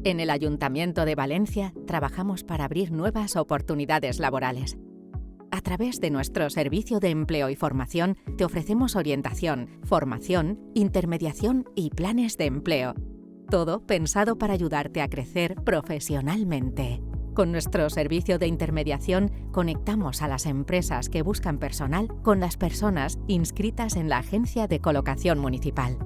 En el Ayuntamiento de Valencia trabajamos para abrir nuevas oportunidades laborales. A través de nuestro servicio de empleo y formación te ofrecemos orientación, formación, intermediación y planes de empleo. Todo pensado para ayudarte a crecer profesionalmente. Con nuestro servicio de intermediación conectamos a las empresas que buscan personal con las personas inscritas en la Agencia de Colocación Municipal.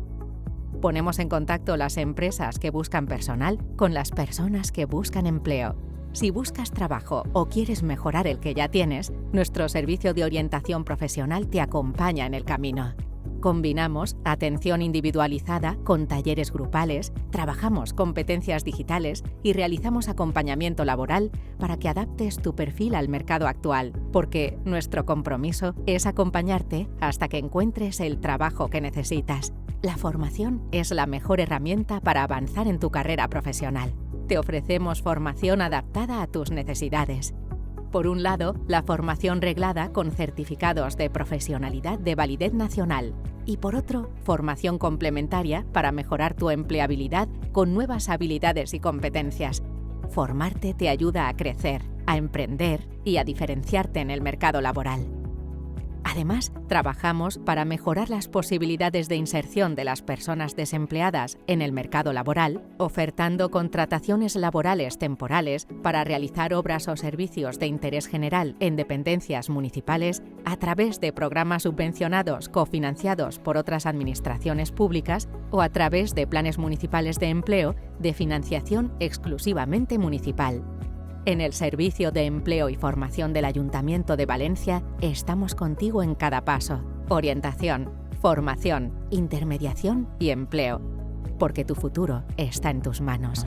Ponemos en contacto las empresas que buscan personal con las personas que buscan empleo. Si buscas trabajo o quieres mejorar el que ya tienes, nuestro servicio de orientación profesional te acompaña en el camino. Combinamos atención individualizada con talleres grupales, trabajamos competencias digitales y realizamos acompañamiento laboral para que adaptes tu perfil al mercado actual, porque nuestro compromiso es acompañarte hasta que encuentres el trabajo que necesitas. La formación es la mejor herramienta para avanzar en tu carrera profesional. Te ofrecemos formación adaptada a tus necesidades. Por un lado, la formación reglada con certificados de profesionalidad de validez nacional y por otro, formación complementaria para mejorar tu empleabilidad con nuevas habilidades y competencias. Formarte te ayuda a crecer, a emprender y a diferenciarte en el mercado laboral. Además, trabajamos para mejorar las posibilidades de inserción de las personas desempleadas en el mercado laboral, ofertando contrataciones laborales temporales para realizar obras o servicios de interés general en dependencias municipales a través de programas subvencionados cofinanciados por otras administraciones públicas o a través de planes municipales de empleo de financiación exclusivamente municipal. En el Servicio de Empleo y Formación del Ayuntamiento de Valencia estamos contigo en cada paso. Orientación, formación, intermediación y empleo. Porque tu futuro está en tus manos.